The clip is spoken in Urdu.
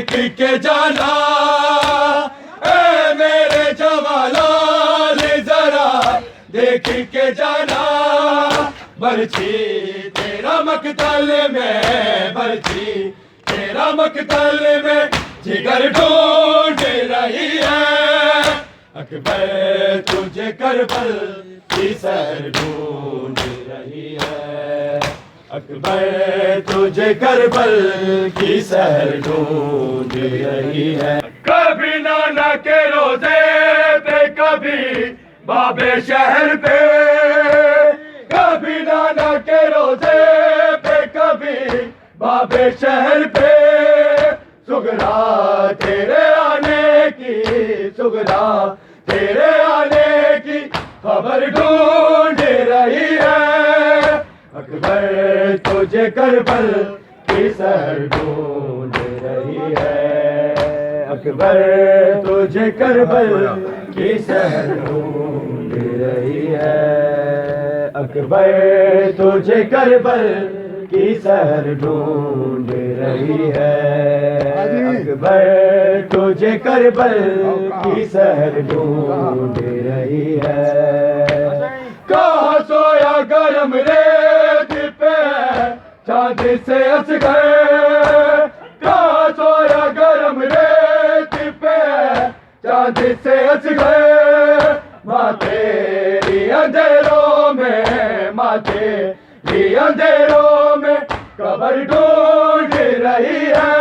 دیکھ کے جانا اے میرے جوالال ذرا دیکھ کے جانا برچھی تیرا مقتل میں برچھی تیرا مقتل میں جگر ڈھونڈ رہی ہے اکبر تجھے کربل کی سیر ڈھونڈ رہی ہے اکبر تجھے کربل کی سیر ڈھونڈ رہی ہے کبھی نانا کے روزے پہ کبھی بابے شہر پہ کبھی نانا کے روزے پہ کبھی بابے شہر پہ سغرا تیرے آنے کی سغرا تیرے آنے کی خبر ڈھونڈ رہی ہے اکبر تجھے کربل کی سیر ڈھونڈ رہی ہے اکبر تجھے کربل کی سیر ڈھونڈ رہی ہے اکبر تجھے کربل کی سیر ڈھونڈ رہی ہے اکبر تجھے کربل کی سیر ڈھونڈ رہی ہے کہاں سویا گرم ریت پہ چاند سے اصغر کہاں سویا گرم ریت پہ چاند سے اصغر ماں تیری اندھیروں میں ماں تیری اندھیروں میں قبر ڈھونڈ رہی ہے